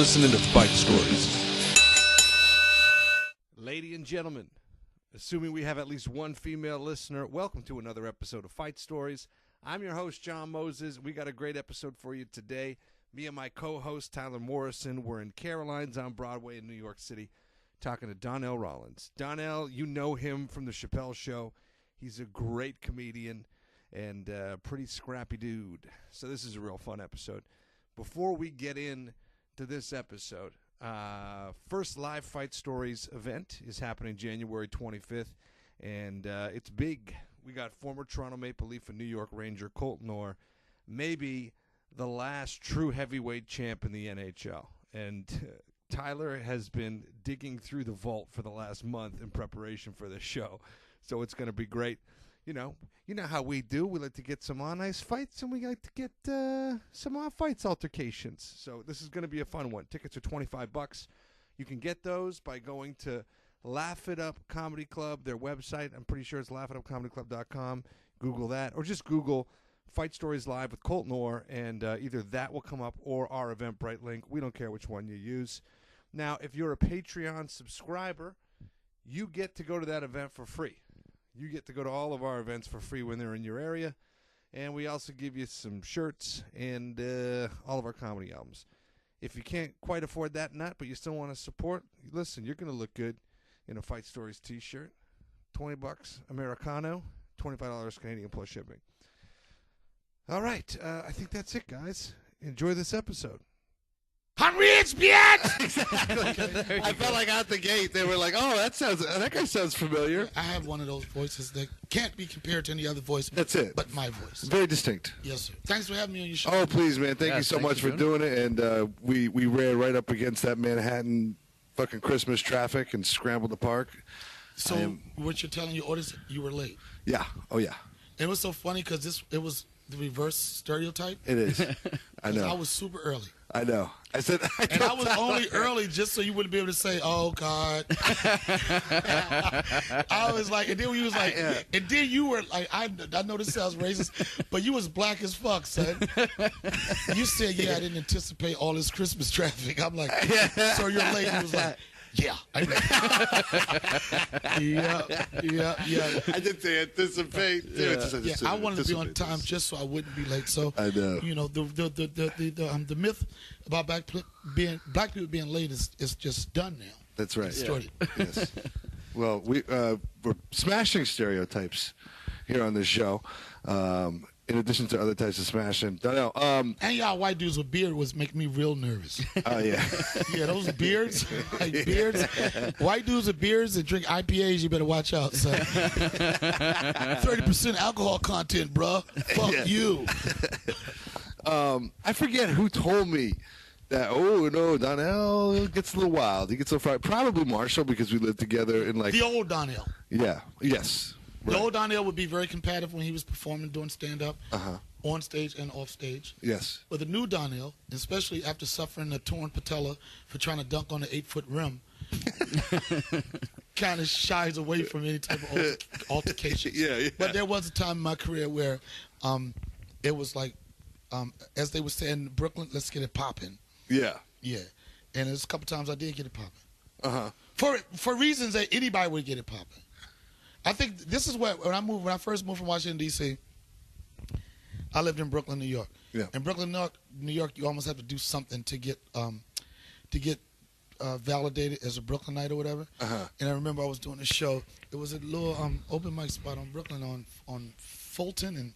listening to Fight Stories. Ladies and gentlemen, assuming we have at least one female listener, welcome to another episode of Fight Stories. I'm your host, John Moses. We got a great episode for you today. Me and my co-host, Tyler Morrison, we're in Caroline's on Broadway in New York City talking to Donnell Rawlings. Donnell, you know him from the Chappelle show. He's a great comedian and a pretty scrappy dude. So this is a real fun episode. Before we get in to this episode, first live Fight Stories event is happening January 25th, and it's big. We got former Toronto Maple Leaf and New York Ranger Colt Knorr, maybe the last true heavyweight champ in the NHL. And Tyler has been digging through the vault for the last month in preparation for this show, so it's going to be great. You know how we do. We like to get some on-ice fights, and we like to get some off-fights altercations. So this is going to be a fun one. Tickets are $25. You can get those by going to Laugh It Up Comedy Club, their website. I'm pretty sure it's laughitupcomedyclub.com. Google that, or just Google Fight Stories Live with Colt Knorr, and either that will come up or our Eventbrite link. We don't care which one you use. Now, if you're a Patreon subscriber, you get to go to that event for free. You get to go to all of our events for free when they're in your area. And we also give you some shirts and all of our comedy albums. If you can't quite afford that nut, but you still want to support, listen, you're going to look good in a Fight Stories t-shirt. $20 Americano, $25 Canadian plus shipping. All right. I think that's it, guys. Enjoy this episode. I'm rich, bitch! Exactly. I felt like out the gate they were like, "Oh, that guy sounds familiar." I have one of those voices that can't be compared to any other voice. That's it. But my voice. Very distinct. Yes, sir. Thanks for having me on your show. Oh, please, man. Thank you so much for doing it. And we ran right up against that Manhattan fucking Christmas traffic and scrambled the park. So what you're telling your audience, you were late. Yeah. Oh, yeah. It was so funny because it was the reverse stereotype. It is. I know. I was super early. I know. I was only early just so you wouldn't be able to say, "Oh God." I was like, and then he was like, and then you were like, I know this sounds racist, but you was black as fuck, son. You said, "Yeah, I didn't anticipate all this Christmas traffic." I'm like, "So you're late?" He was like, "Yeah, I know." Yeah. I didn't say anticipate. Yeah, I wanted to be on time just so I wouldn't be late. So I know. You know, the myth about black people being late is just done now. That's right. Destroyed it. Yes. Well, we're smashing stereotypes here on this show. In addition to other types of smashing. Donnell, and y'all white dudes with beard was making me real nervous. Oh, yeah. Yeah, those beards, beards. White dudes with beards that drink IPAs, you better watch out, son. 30% alcohol content, bruh. Fuck you. I forget who told me that, Donnell gets a little wild. He gets a little fried. Probably Marshall, because we lived together in the old Donnell. Yeah. Yes. The old Donnell would be very competitive when he was performing, doing stand-up, on stage and off stage. Yes. But the new Donnell, especially after suffering a torn patella for trying to dunk on the 8-foot rim, kind of shies away from any type of altercations. Yeah. But there was a time in my career where it was like, as they would say in Brooklyn, let's get it popping. Yeah. Yeah. And there's a couple times I did get it popping. For reasons that anybody would get it popping. I think this is when I first moved from Washington, D.C., I lived in Brooklyn, New York. Yeah. In Brooklyn, New York, you almost have to do something to get validated as a Brooklynite or whatever. And I remember I was doing a show. It was a little open mic spot on Brooklyn on Fulton and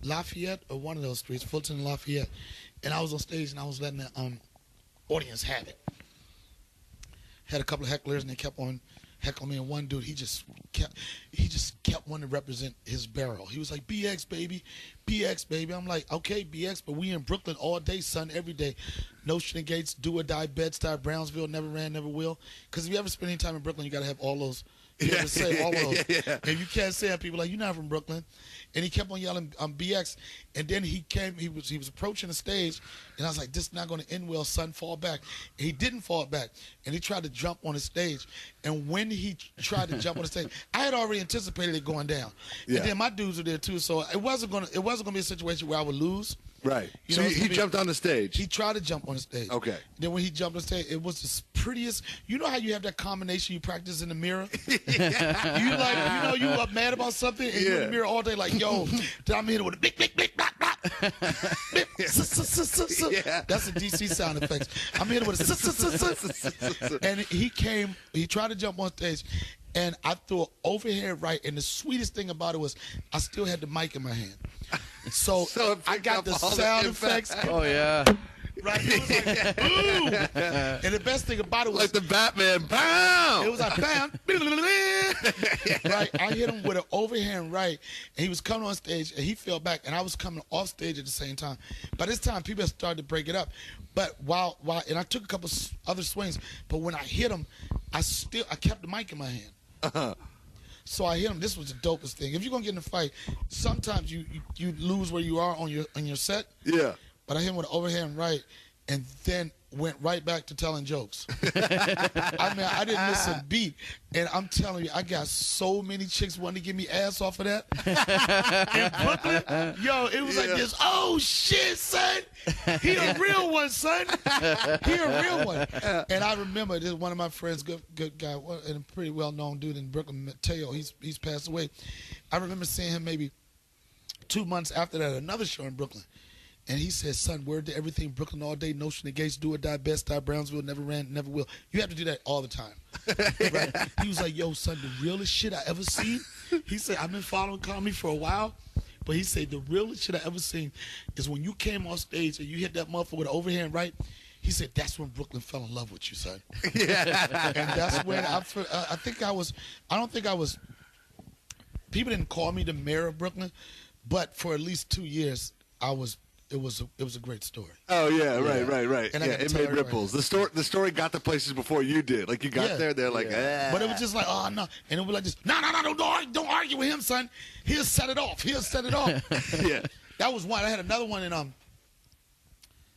Lafayette, or one of those streets, Fulton and Lafayette. And I was on stage and I was letting the audience have it. Had a couple of hecklers and they kept on heckling me, and one dude, he just kept wanting to represent his barrel. He was like, "BX baby, BX baby." I'm like, "Okay, BX, but we in Brooklyn all day, son, every day. Notion and Gates, do or die, Bed-Stuy, Brownsville, never ran, never will." Because if you ever spend any time in Brooklyn, you got to have all those. You have to say all of those. And you can't say it, people like, "You're not from Brooklyn." And he kept on yelling BX. And then he was approaching the stage, And I was like, this is not going to end well, son. Fall back. And he didn't fall back. And he tried to jump on the stage. And when he tried to jump on the stage, I had already anticipated it going down. Yeah. And then my dudes were there too. So it wasn't going to be a situation where I would lose. Right. You So know, he jumped on the stage. He tried to jump on the stage. Okay. Then when he jumped on the stage, it was the prettiest. You know how you have that combination you practice in the mirror? You up mad about something and you're in the mirror all day like, yo, I'm here with a big, big, big, blah, blah. Yeah. That's the DC sound effects. I'm here with a and he tried to jump on stage. And I threw an overhead right, and the sweetest thing about it was I still had the mic in my hand. So I got the sound effects. Oh, yeah. Right? It was like, ooh. And the best thing about it was like the Batman, bam! It was like, bam. Right? I hit him with an overhand right, and he was coming on stage, and he fell back, and I was coming off stage at the same time. By this time, people had started to break it up. But and I took a couple other swings, but when I hit him, I kept the mic in my hand. Uh-huh. So I hit him. This was the dopest thing. If you're gonna get in a fight, sometimes you lose where you are on your set. Yeah. But I hit him with an overhand right, and then went right back to telling jokes. I mean, I didn't miss a beat. And I'm telling you, I got so many chicks wanting to give me ass off of that. In Brooklyn, yo, it was like this, oh, shit, son. He a real one, son. He a real one. And I remember this one of my friends, good guy, and a pretty well-known dude in Brooklyn, Mateo, he's passed away. I remember seeing him maybe 2 months after that, another show in Brooklyn. And he said, son, word to everything, Brooklyn all day, notion of gates, do or die, best die, Brownsville, never ran, never will. You have to do that all the time. Right? He was like, yo, son, the realest shit I ever seen. He said, I've been following comedy for a while, but he said, the realest shit I ever seen is when you came on stage and you hit that motherfucker with an overhand right. He said, that's when Brooklyn fell in love with you, son. Yeah. And that's when I don't think I was, people didn't call me the mayor of Brooklyn, but for at least 2 years, it was a great story. Oh yeah, right. And yeah, it made ripples. Right. The story got to places before you did. Like you got there, they're like, But it was just like, oh no, and it was like this. No, don't argue with him, son. He'll set it off. Yeah. That was one. I had another one in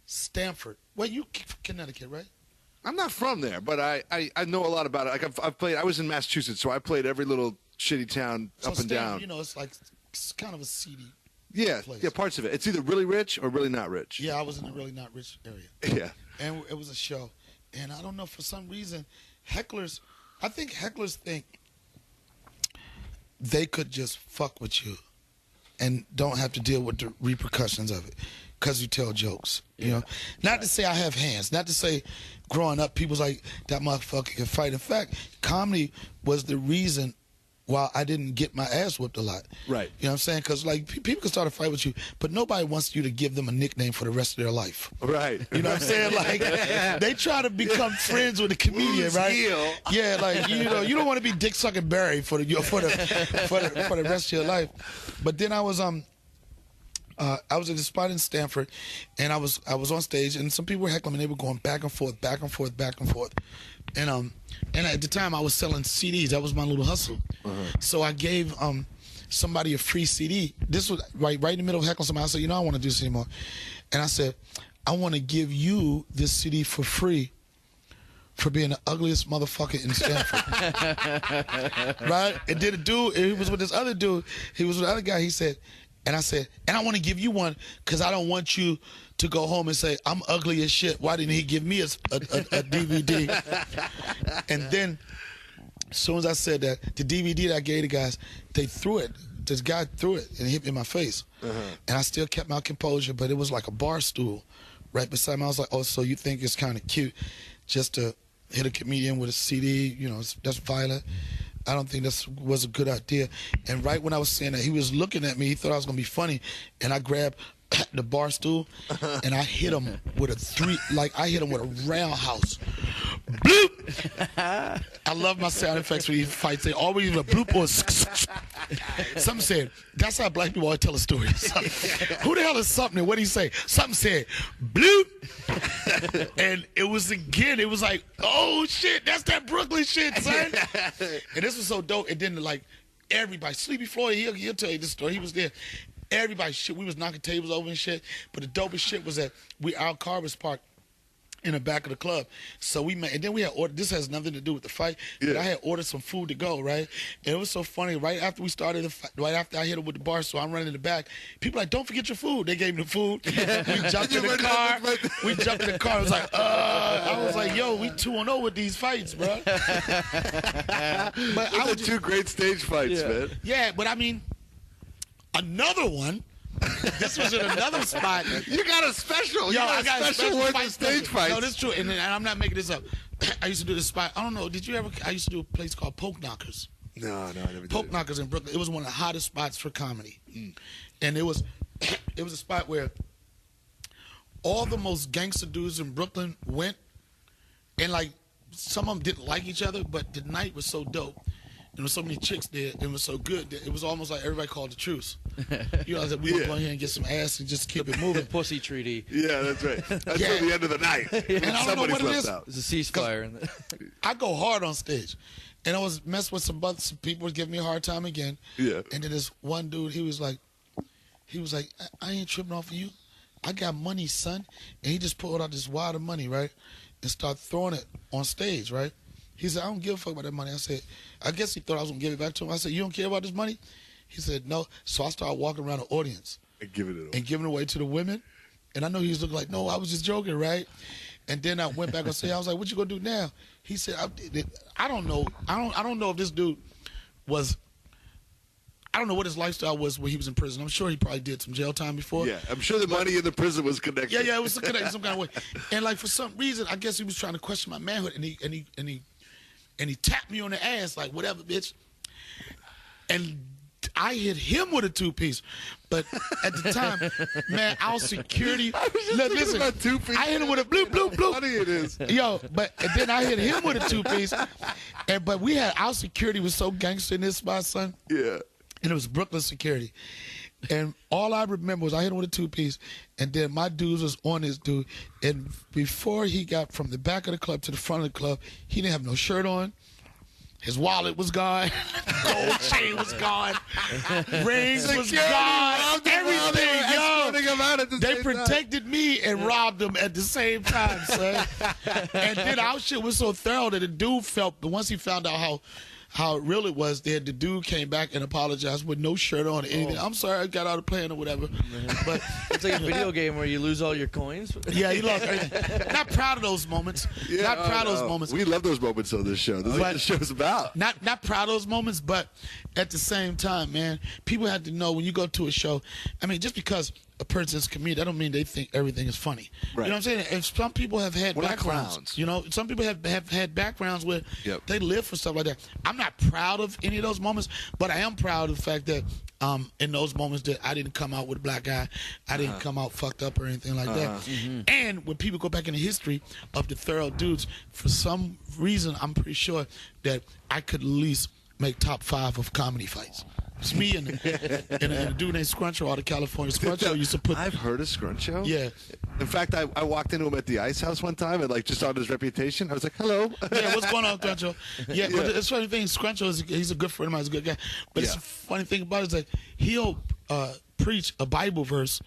Stanford. Well, you Connecticut, right? I'm not from there, but I know a lot about it. Like I've played. I was in Massachusetts, so I played every little shitty town up and down. You know, it's kind of a seedy. Yeah, place. Yeah, parts of it. It's either really rich or really not rich. Yeah, I was in a really not rich area. Yeah. And it was a show. And I don't know, for some reason, I think hecklers think they could just fuck with you and don't have to deal with the repercussions of it because you tell jokes, you know? Not to say I have hands. Not to say growing up, people's like, that motherfucker can fight. In fact, comedy was the reason why I didn't get my ass whipped a lot. Right. You know what I'm saying? Because, like, people can start a fight with you, but nobody wants you to give them a nickname for the rest of their life. Right. You know what I'm saying? Like, they try to become friends with the comedian, right? Heel. Yeah, like, you know, you don't want to be Dick Sucking Barry for the rest of your life. But then I was at a spot in Stanford, and I was on stage, and some people were heckling, and they were going back and forth. And at the time, I was selling CDs. That was my little hustle. So I gave somebody a free CD. This was right in the middle of heckling somebody. I said, you know, I don't want to do this anymore. And I said, I want to give you this CD for free for being the ugliest motherfucker in Stanford. Right? And then the dude, he was with this other dude. He was with the other guy. He said, and I said, and I want to give you one because I don't want you to go home and say, I'm ugly as shit. Why didn't he give me a DVD? And then, as soon as I said that, the DVD that I gave the guys, they threw it. This guy threw it and hit me in my face. And I still kept my composure, but it was like a bar stool right beside me. I was like, oh, so you think it's kind of cute just to hit a comedian with a CD? You know, that's violent. I don't think that was a good idea. And right when I was saying that, he was looking at me. He thought I was going to be funny. And I grabbed the bar stool, and I hit him with I hit him with a roundhouse. Bloop! I love my sound effects when he fights. They always use a bloop or something said, that's how black people always tell a story. Who the hell is something? What did he say? Something said, bloop! And it was like, oh shit, that's that Brooklyn shit, son. And this was so dope. It didn't like everybody. Sleepy Floyd, he'll tell you this story. He was there. everybody shit. We was knocking tables over and shit. But the dopest shit was that our car was parked in the back of the club. So we made, and then we had ordered, this has nothing to do with the fight, but I had ordered some food to go, right? And it was so funny, right after we started the fight, right after I hit him with the bar, so I'm running in the back, people like, don't forget your food. They gave me the food. We jumped in the car. We jumped in the car. I was like, I was like, yo, we 2-0 with these fights, bro. But Those are two great stage fights, man. Yeah, but I mean, another one. This was in another spot. You got a special. Yo, I got a special fight stage fight. No, that's true. And I'm not making this up. I used to do this spot. I don't know. Did you ever? I used to do a place called Poke Knockers. No, I never did. Poke Knockers in Brooklyn. It was one of the hottest spots for comedy. And it was a spot where all the most gangster dudes in Brooklyn went, and like some of them didn't like each other, but the night was so dope. There were so many chicks there, and it was so good that it was almost like everybody called the truce. You know, that we would go in here and get some ass and just keep it moving. Pussy treaty. Yeah, that's right. That's till the end of the night. And I don't know what it is. There's a ceasefire. I go hard on stage. And I was messing with some people was giving me a hard time again. Yeah. And then this one dude, he was like, I ain't tripping off of you. I got money, son. And he just pulled out this wad of money, right? And started throwing it on stage, right? He said, I don't give a fuck about that money. I said, I guess he thought I was going to give it back to him. I said, you don't care about this money? He said, no. So I started walking around the audience. And giving it away to the women. And I know he was looking like, no, I was just joking, right? And then I went back and said, I was like, what you going to do now? He said, I don't know. I don't know if this dude was, I don't know what his lifestyle was when he was in prison. I'm sure he probably did some jail time before. Yeah, I'm sure the money in the prison was connected. Yeah, it was connected some kind of way. And like for some reason, I guess he was trying to question my manhood, and he tapped me on the ass like, whatever, bitch. And I hit him with a 2-piece. But at the time, man, our security. Listen, about 2-piece. I hit him with a bloop, bloop, bloop. Funny it is. Yo, and then I hit him with a 2-piece. But we had, our security was so gangster in this spot, son. Yeah. And it was Brooklyn security. And all I remember was I hit him with a 2-piece, and then my dudes was on this dude. And before he got from the back of the club to the front of the club, he didn't have no shirt on. His wallet was gone. Gold chain was gone. Rings was gone. Everything, yo. They protected me and robbed them at the same time, son. And then our shit was so thorough that the dude felt, but once he found out how real it was, then the dude came back and apologized with no shirt on or anything. I'm sorry, I got out of playing or whatever. But it's like a video game where you lose all your coins. Yeah, he lost everything. Not proud of those moments. Yeah, not proud of those moments. We love those moments on this show. This is what the show's about. Not proud of those moments, but at the same time, man, people have to know when you go to a show, I mean, just because a person's a comedian, that don't mean they think everything is funny. Right. You know what I'm saying? And some people have had backgrounds. Clowns. You know, some people have had backgrounds where they live for stuff like that. I'm not proud of any of those moments, but I am proud of the fact that in those moments that I didn't come out with a black guy, I didn't come out fucked up or anything like that. Mm-hmm. And when people go back in the history of the thorough dudes, for some reason, I'm pretty sure that I could at least make top 5 of comedy fights. It's me and a dude named Scruncho out of California. Scruncho used to put. I've heard of Scruncho. Yeah. In fact, I walked into him at the Ice House one time and like just on his reputation, I was like, "Hello." Yeah, what's going on, Scruncho? Yeah, but it's funny thing. Scruncho he's a good friend of mine. He's a good guy. But it's a funny thing about it is that he'll preach a Bible verse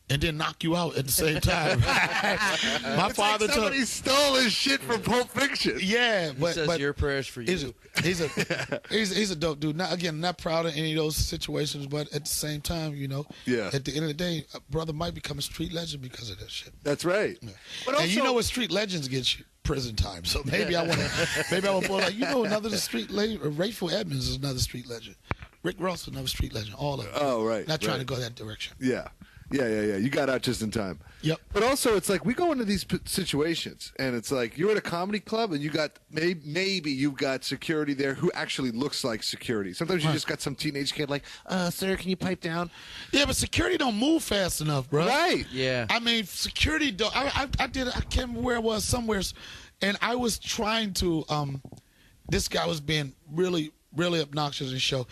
and then knock you out at the same time. My it's father like somebody stole his shit from Pulp Fiction. Yeah, but your prayers for you. He's a dope dude. Not proud of any of those situations, but at the same time, you know, at the end of the day, a brother might become a street legend because of that shit. That's right. Yeah. But also, and you know what street legends get you? Prison time. So maybe I want to pull like, you know, another street legend. Rayful Edmonds is another street legend. Rick Ross is another street legend. All of them. Oh, right. Not trying to go that direction. Yeah. You got out just in time. Yep. But also, it's like we go into these situations, and it's like you're at a comedy club, and you got maybe you've got security there who actually looks like security. Sometimes you just got some teenage kid like, "Sir, can you pipe down?" Yeah, but security don't move fast enough, bro. Right. Yeah. I mean, security don't. I can't remember where it was, somewhere, and I was trying to. This guy was being really, really obnoxious in the show.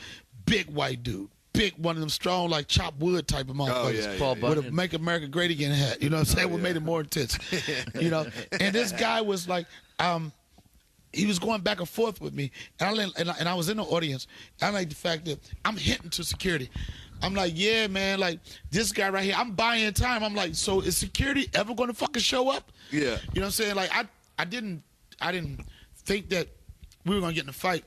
Big white dude. Big one of them strong like chop wood type of motherfuckers with a Make America Great Again hat. You know what I'm saying? What made it more intense. You know, and this guy was like, he was going back and forth with me, and I was in the audience. I like the fact that I'm hinting to security. I'm like, yeah, man, like this guy right here, I'm buying time. I'm like, so is security ever going to fucking show up? Yeah. You know what I'm saying? Like I didn't think that we were going to get in a fight.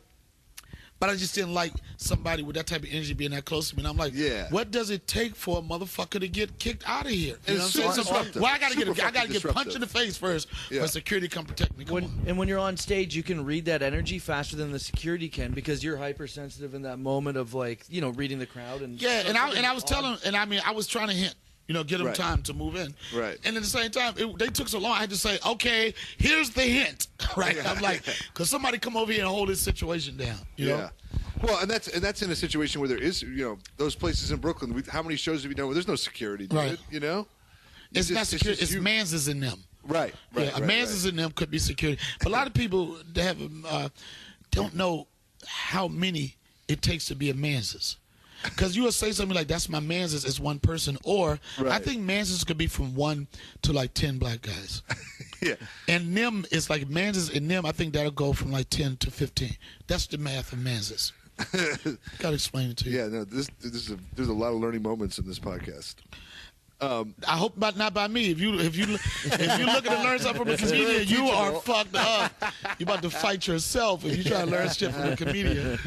But I just didn't like somebody with that type of energy being that close to me. And I'm like, what does it take for a motherfucker to get kicked out of here? You know what I'm saying? So, well, I gotta get punched in the face first for security to come protect me. And when you're on stage, you can read that energy faster than the security can because you're hypersensitive in that moment of like, you know, reading the crowd and I was telling, and I mean, I was trying to hint. You know, get them time to move in. Right. And at the same time, they took so long, I had to say, okay, here's the hint. Right. I'm like, because somebody come over here and hold this situation down. You know? Well, and that's in a situation where there is, you know, those places in Brooklyn. How many shows have you done where there's no security? Dude, right. You know, it's not security. It's mans is in them. Right. A man's is in them could be security. But a lot of people don't know how many it takes to be a man's. Because you will say something like, that's my man's as one person. Or I think man's could be from 1 to like 10 black guys. Yeah. And them is like man's and them, I think that'll go from like 10 to 15. That's the math of man's. Gotta explain it to you. Yeah, no, there's a lot of learning moments in this podcast. I hope not by me. If you looking to learn something from a comedian, you are fucked up. You about to fight yourself if you try to learn shit from a comedian.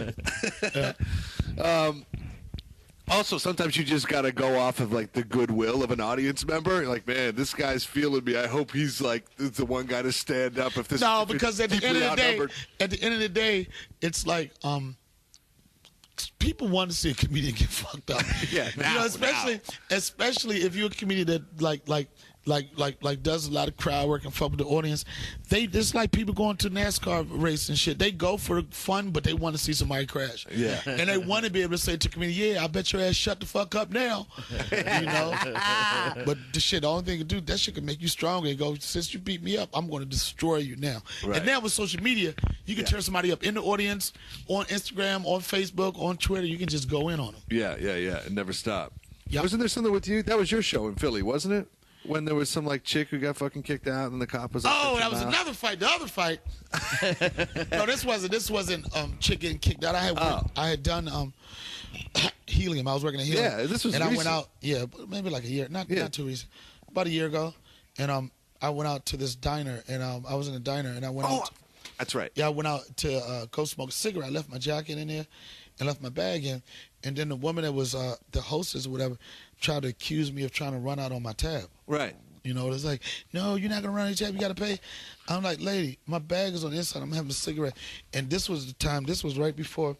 Also, sometimes you just got to go off of, like, the goodwill of an audience member. You're like, man, this guy's feeling me. I hope he's, like, the one guy to stand up. Because at the end of the day, it's like people want to see a comedian get fucked up. Yeah, especially if you're a comedian that like does a lot of crowd work and fuck with the audience. It's like people going to NASCAR race and shit. They go for fun, but they want to see somebody crash. Yeah. And they want to be able to say to a comedian, yeah, I bet your ass shut the fuck up now. You know? But the only thing you can do, that shit can make you stronger and go, since you beat me up, I'm going to destroy you now. Right. And now with social media, you can turn somebody up in the audience, on Instagram, on Facebook, on Twitter. You can just go in on them. Yeah, and never stop. Yep. Wasn't there something with you? That was your show in Philly, wasn't it? When there was some, like, chick who got fucking kicked out and the cop was like, oh, that was another fight. The other fight. No, this wasn't chick getting kicked out. I had done helium. I was working at helium. Yeah, this was and recent. I went out, maybe like a year. Not too recent. About a year ago. And I went out to this diner, and I was in a diner, and I went out. That's right. Yeah, I went out to go smoke a cigarette. I left my jacket in there and left my bag in. And then the woman that was the hostess or whatever tried to accuse me of trying to run out on my tab. Right. You know, it's like, no, you're not going to run out of your tab. You got to pay. I'm like, lady, my bag is on the inside. I'm having a cigarette. And this was the time. This was right before.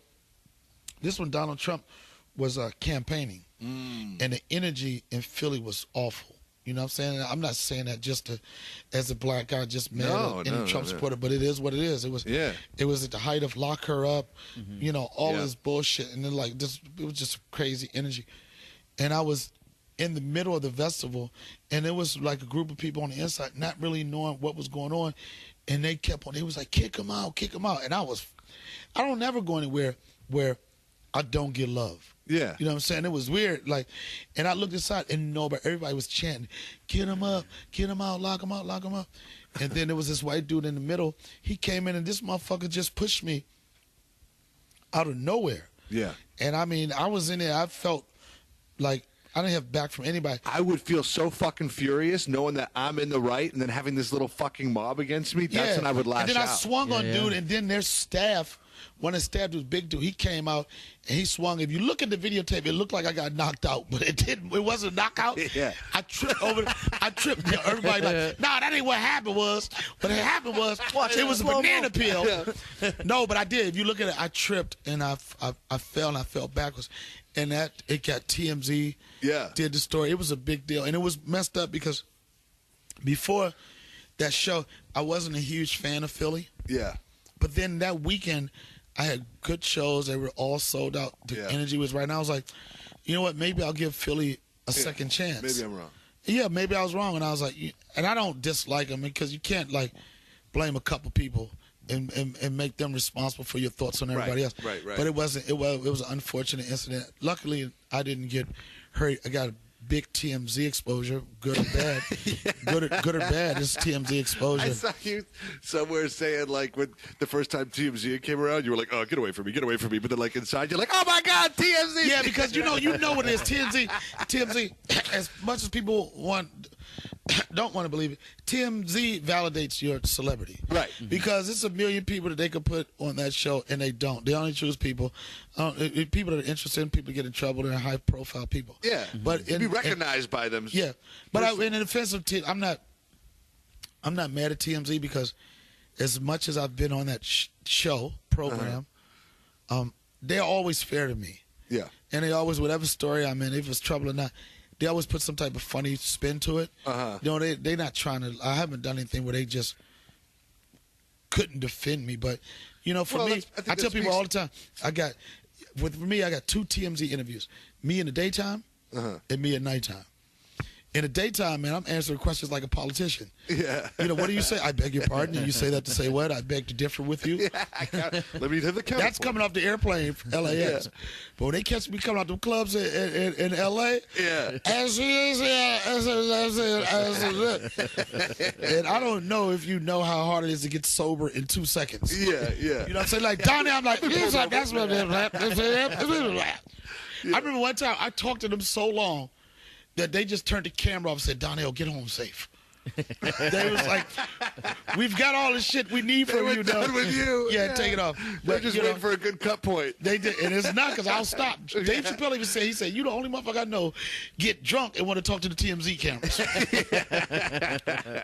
This when Donald Trump was campaigning. And the energy in Philly was awful. You know what I'm saying? I'm not saying that just as a black guy just mad at any Trump supporter, but it is what it is. It was at the height of lock her up, you know, all this bullshit. And then like this, it was just crazy energy. And I was in the middle of the festival, and it was like a group of people on the inside not really knowing what was going on. And they kept on, they was like, kick him out. And I don't never go anywhere where I don't get love. Yeah. You know what I'm saying? It was weird. Like, and I looked inside and everybody was chanting, get him up, get him out, lock him out, lock him up. And then there was this white dude in the middle. He came in and this motherfucker just pushed me out of nowhere. Yeah. And I mean, I was in there, I felt like I didn't have back from anybody. I would feel so fucking furious knowing that I'm in the right and then having this little fucking mob against me. That's when I would lash out. And then I swung on dude, and then their staff, one of the staff was big dude. He came out and he swung. If you look at the videotape, it looked like I got knocked out, but it didn't. It wasn't a knockout. Yeah. I tripped over. I tripped. Everybody like, nah, that ain't what happened was. What happened was, it was a banana peel. Yeah. No, but I did. If you look at it, I tripped and I fell and I fell backwards. And it got TMZ. Yeah. Did the story. It was a big deal. And it was messed up because before that show, I wasn't a huge fan of Philly. Yeah. But then that weekend, I had good shows. They were all sold out. The energy was right. And I was like, you know what? Maybe I'll give Philly a second chance. Maybe I'm wrong. Yeah, maybe I was wrong. And I was like, and I don't dislike them because you can't like blame a couple people and make them responsible for your thoughts on everybody else. Right. But it wasn't. It was an unfortunate incident. Luckily, I didn't get hurt. I got big TMZ exposure, good or bad. Good or bad, it's TMZ exposure. I saw you somewhere saying, like, when the first time TMZ came around, you were like, oh, get away from me. But then, like, inside, you're like, oh, my God, TMZ. Yeah, because you know what it is. TMZ, as much as people don't want to believe it, TMZ validates your celebrity. Right. Because it's a million people that they could put on that show, and they don't. They only choose people that are interested in people get in trouble. They're high-profile people. Yeah. But be recognized by them. Yeah. But in defense of I'm not mad at TMZ because as much as I've been on that program, they're always fair to me. Yeah. And they always, whatever story I'm in, if it's trouble or not, they always put some type of funny spin to it. You know, they're not trying to. I haven't done anything where they just couldn't defend me. But you know, for me, I tell people all the time, I got 2 TMZ interviews: me in the daytime and me at nighttime. In the daytime, man, I'm answering questions like a politician. Yeah. You know, what do you say? I beg your pardon. And you say that to say what? I beg to differ with you. Yeah, let me have the count. That's coming off the airplane from LAX. Yeah. But when they catch me coming out the clubs in LA, as he is, and I don't know if you know how hard it is to get sober in 2 seconds. Yeah. You know what I'm saying? Like, down there, I'm like, that's what it is. I remember one time I talked to them so long that they just turned the camera off and said, Donnell, get home safe. They was like, we've got all the shit we need from you. Done with you. Yeah, take it off. They're just waiting for a good cut point. They did, and it's not because I'll stop. Dave Chappelle even said, he said, you the only motherfucker I know get drunk and want to talk to the TMZ cameras.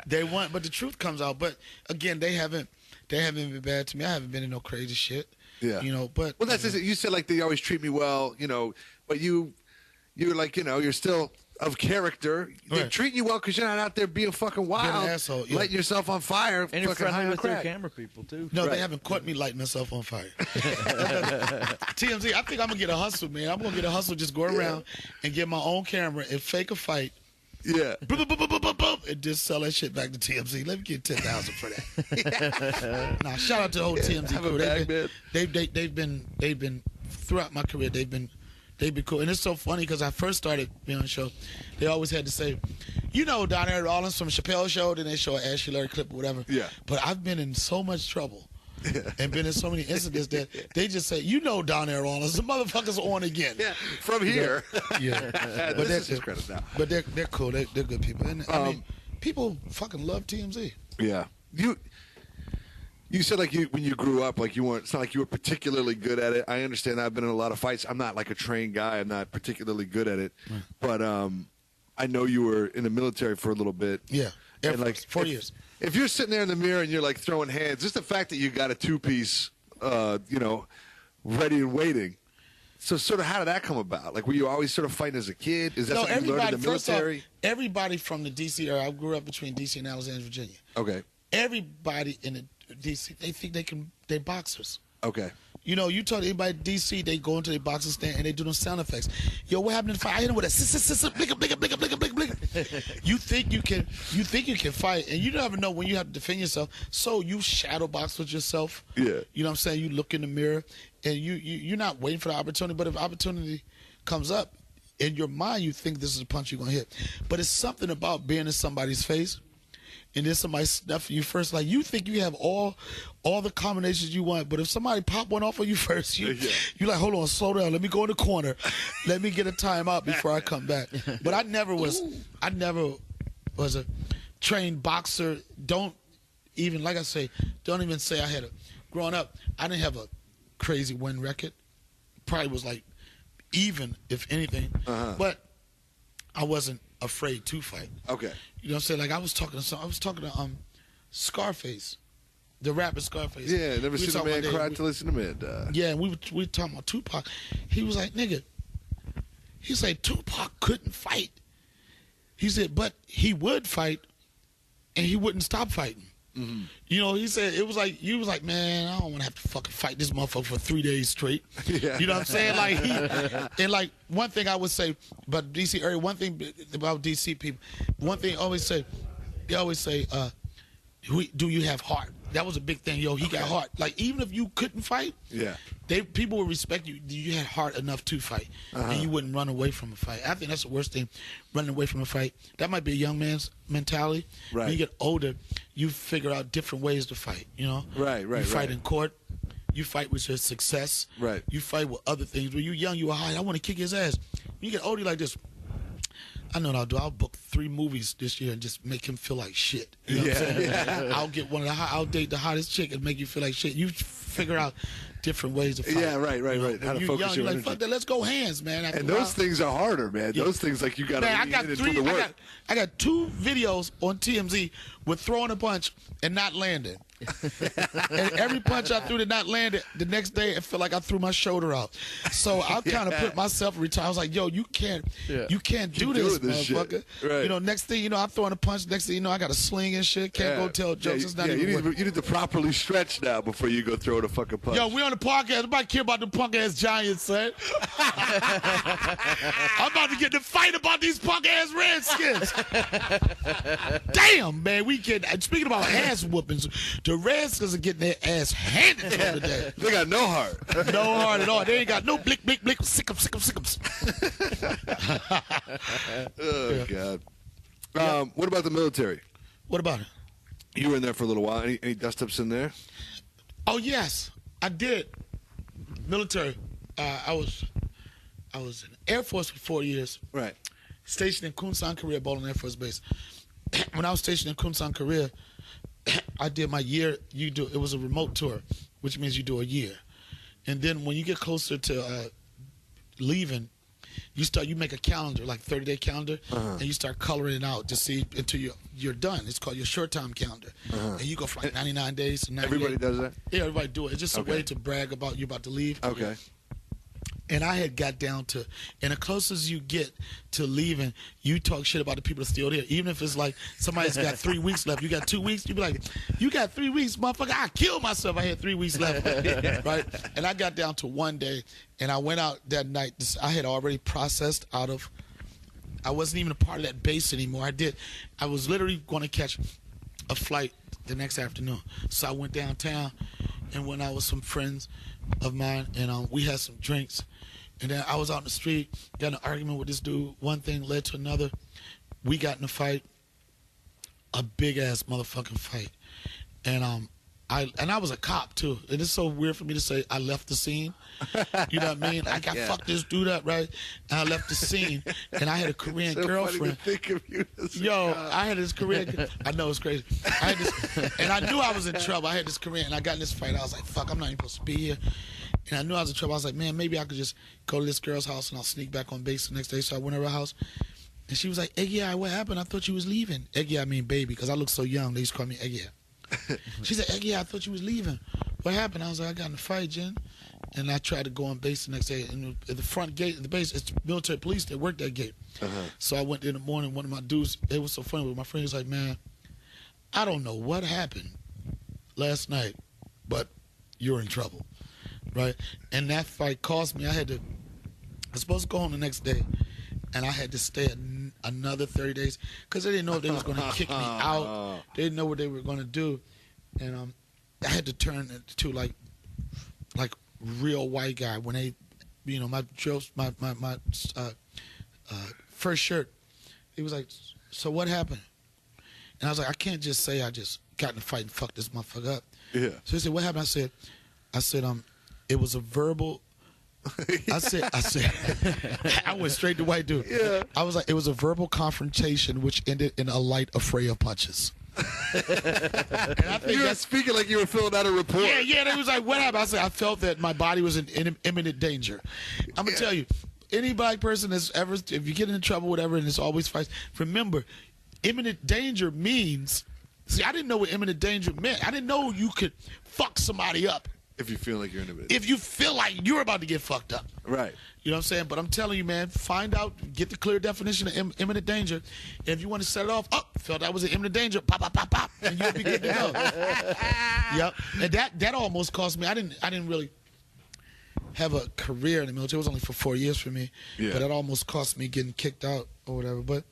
They want, but the truth comes out. But again, they haven't been bad to me. I haven't been in no crazy shit. Yeah. You know, but. Well, that's it. You said, like, they always treat me well, you know, but you're like, you know, you're still of character. They treat you well because you're not out there being fucking wild, being an asshole, lighting yourself on fire, And you're fucking high friendly on with their crack. camera people, too. No, they haven't caught me lighting myself on fire. TMZ, I think I'm going to get a hustle, man. I'm going to get a hustle, just go around and get my own camera and fake a fight. Yeah. Boom, boom, boom, boom, boom, boom, and just sell that shit back to TMZ. Let me get $10,000 for that. Nah, shout out to the whole TMZ crew. They've been throughout my career. They've been cool, and it's so funny because I first started being on the show. They always had to say, you know, Donnell Rawlings from Chappelle show. Then they show an Ashy clip or whatever. Yeah. But I've been in so much trouble. And been in so many incidents that they just say, you know, Donnell Rawlings, the motherfucker's on again. Yeah, from here. Yeah. But this is credit now. But they're cool. They're good people. And I mean, people fucking love TMZ. Yeah. You said, like, when you grew up, like, you weren't. It's not like you were particularly good at it. I understand. I've been in a lot of fights. I'm not like a trained guy. I'm not particularly good at it. Right. But I know you were in the military for a little bit. Yeah. And like 4 years. If you're sitting there in the mirror and you're like throwing hands, just the fact that you got a 2-piece, you know, ready and waiting. So sort of how did that come about? Like, were you always sort of fighting as a kid? Is that something you learned in the military? Off, everybody from the D.C. area, I grew up between D.C. and Alexandria, Virginia. Okay. Everybody in the D.C., they think they're boxers. Okay. You know, you talk to anybody in D.C., they go into their boxing stand and they do those sound effects. Yo, what happened in the fight? I hit him with a blicka, blicka, blicka, blicka, blicka, blicka. You think you can fight, and you never know when you have to defend yourself. So you shadow box with yourself. Yeah. You know what I'm saying? You look in the mirror, and you're not waiting for the opportunity. But if opportunity comes up, in your mind, you think this is a punch you're gonna hit. But it's something about being in somebody's face. And then somebody snuffing you first, like you think you have all the combinations you want, but if somebody pop one off on you first, you're like, hold on, slow down, let me go in the corner, let me get a timeout before I come back. But I never was a trained boxer. Don't even say I had growing up, I didn't have a crazy win record. Probably was like even, if anything, but I wasn't afraid to fight. Okay. You know what I'm saying? Like I was talking to Scarface, the rapper Scarface. Yeah, never seen a man cry till listen to man die. Yeah, and we were talking about Tupac. He was like, nigga, he said Tupac couldn't fight. He said, but he would fight, and he wouldn't stop fighting. Mm-hmm. You know, he said it was like you was like, man, I don't want to have to fucking fight this motherfucker for 3 days straight. Yeah. You know what I'm saying? Like and like one thing I would say about DC area, one thing about DC people, one thing they always say, do you have heart? that was a big thing. Yo, he got heart. Like, even if you couldn't fight, people would respect you. You had heart enough to fight, and you wouldn't run away from a fight. I think that's the worst thing, running away from a fight. That might be a young man's mentality. Right. When you get older, you figure out different ways to fight, you know? Right. You fight in court. You fight with your success. Right. You fight with other things. When you're young, you are high. I want to kick his ass. When you get older, you're like this. I know what I'll do. I'll book 3 movies this year and just make him feel like shit. You know what I'm saying? I'll get I'll date the hottest chick and make you feel like shit. You figure out different ways to fight. Yeah, right. How to focus your like, energy. fuck that, let's go hands, man. And those things are harder, man. Those things, like, you got to lean in and do the work. I got 2 videos on TMZ with throwing a punch and not landing. And every punch I threw that not landed, the next day it felt like I threw my shoulder out. So I kind of put myself in retire. I was like, yo, you can't do this, motherfucker. Right. You know, next thing you know, I'm throwing a punch. Next thing you know, I got a sling and shit. Can't go tell jokes. It's not even you need to properly stretch now before you go throw the fucking punch. Yo, we on the podcast. Nobody care about the punk ass Giants, son. I'm about to get in a fight about these punk ass Redskins. Damn, man, we get. Speaking about ass whoopings, the Redskins are getting their ass handed to them today. They got no heart. No heart at all. They ain't got no blick, blick, blick. Sick'em. Oh, God. What about the military? What about it? You were in there for a little while. Any dust-ups in there? Oh, yes, I did. Military. I was in the Air Force for 4 years. Right. Stationed in Kunsan, Korea, Bowling Air Force Base. When I was stationed in Kunsan, Korea, I did my year. It was a remote tour, which means you do a year. And then when you get closer to leaving, you make a calendar, like 30-day calendar, and you start coloring it out to see until you're done. It's called your short time calendar. And you go from like 99 days to 90 Everybody does that? Yeah, everybody do it. It's just a way to brag about you about to leave. Okay. And I had got down to, and the closest you get to leaving, you talk shit about the people that's still there. Even if it's like somebody's got 3 weeks left, you got 2 weeks, you be like, you got 3 weeks, motherfucker, I killed myself. I had 3 weeks left, right? And I got down to 1 day, and I went out that night. I had already processed out of, I wasn't even a part of that base anymore. I was literally going to catch a flight the next afternoon. So I went downtown and went out with some friends of mine, and we had some drinks. And then I was out in the street, got in an argument with this dude. One thing led to another. We got in a fight, a big-ass motherfucking fight. And I was a cop, too. And it's so weird for me to say I left the scene. You know what I mean? Like, I fucked this dude up, right? And I left the scene. And I had a Korean girlfriend. Funny to think of you as I had this Korean. I know it's crazy. And I knew I was in trouble. I had this Korean, and I got in this fight. I was like, fuck, I'm not even supposed to be here. And I knew I was in trouble. I was like, man, maybe I could just go to this girl's house and I'll sneak back on base the next day. So I went to her house. And she was like, Eggy, what happened? I thought you was leaving. Eggy, I mean baby, because I look so young. They used to call me Eggy. She said, Eggy, I thought you was leaving. What happened? I was like, I got in a fight, Jen. And I tried to go on base the next day. And at the front gate of the base, it's military police that work that gate. So I went in the morning. One of my dudes, it was so funny. My friend was like, man, I don't know what happened last night, but you're in trouble. Right? And that fight cost me. I was supposed to go home the next day, and I had to stay another 30 days because they didn't know if they was going to kick me out. They didn't know what they were going to do. And I had to turn into like real white guy when they, my first shirt. He was like, so what happened? And I was like, I can't just say I just got in a fight and fucked this motherfucker up. Yeah. So he said, what happened? I said, it was a verbal. I said, I went straight to white dude. Yeah. I was like, it was a verbal confrontation which ended in a light affray of punches. And I think you were speaking like you were filling out a report. Yeah. They was like, what happened? I said, I felt that my body was in imminent danger. I'm gonna tell you, any black person that's ever, if you get into trouble, whatever, and it's always fights. Remember, imminent danger means. See, I didn't know what imminent danger meant. I didn't know you could fuck somebody up. If you feel like you're in a bit. If you feel like you're about to get fucked up. Right. You know what I'm saying? But I'm telling you, man, find out, get the clear definition of imminent danger. And if you want to set it off, felt that was an imminent danger, pop, pop, pop, pop, and you'll be good to go. Yep. And that almost cost me. I didn't really have a career in the military. It was only for 4 years for me. Yeah. But it almost cost me getting kicked out or whatever. But,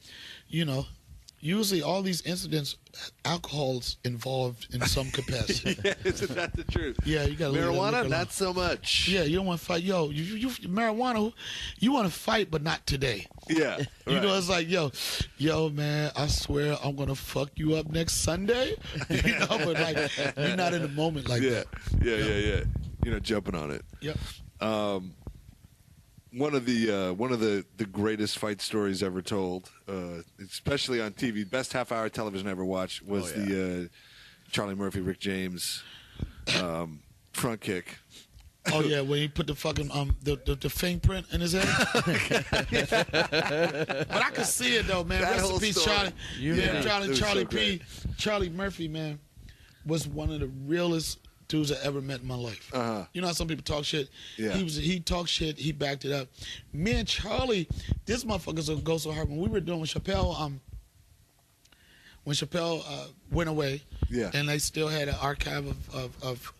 usually all these incidents, alcohol's involved in some capacity. Yeah, isn't that the truth? Yeah, you got Marijuana, not so much. Yeah, you don't want to fight. Yo, you marijuana, you want to fight, but not today. Yeah, You know, it's like, yo, man, I swear I'm gonna fuck you up next Sunday. You know, but like you're not in the moment like that. Yeah. You know, jumping on it. Yep. One of the greatest fight stories ever told, especially on TV, best half-hour television I ever watched was the Charlie Murphy, Rick James front kick. Oh yeah, when he put the fucking the fingerprint in his head. But I could see it though, man. That Rest whole in peace, story. Charlie. Yeah, Charlie so P. Charlie Murphy, man, was one of the realest dudes I ever met in my life. You know how some people talk shit? Yeah. He talked shit, he backed it up. Me and Charlie, this motherfucker's gonna go so hard. When we were doing Chappelle, went away, Yeah. and they still had an archive of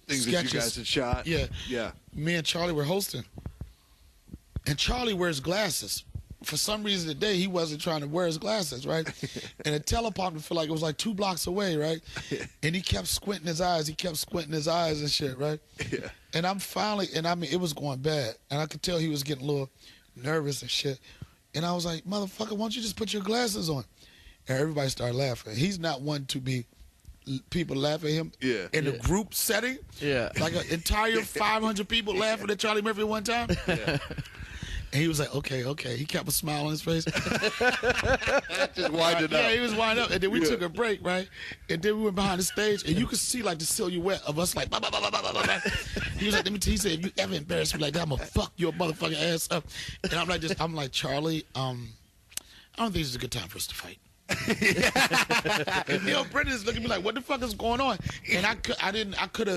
Things sketches. that you guys had shot. Yeah. Me and Charlie were hosting. And Charlie wears glasses. For some reason today, he wasn't trying to wear his glasses, right? And the teleprompter felt like it was like 2 blocks away, right? And he kept squinting his eyes. And shit, right? Yeah. And I'm finally, and I mean, it was going bad. And I could tell he was getting a little nervous and shit. And I was like, motherfucker, why don't you just put your glasses on? And everybody started laughing. He's not one to be people laugh at him in a group setting. Yeah. Like an entire 500 people laughing at Charlie Murphy one time. Yeah. And he was like, okay. He kept a smile on his face. Just winded up. Yeah, he was winding up. And then we took a break, right? And then we went behind the stage, and you could see like the silhouette of us like, blah, blah, blah, blah, blah, blah. He was like, let me tell you, he said, if you ever embarrass me like that, I'm going to fuck your motherfucking ass up. And I'm like, Charlie, I don't think this is a good time for us to fight. And Neil Brendan's looking at me like, what the fuck is going on? And I could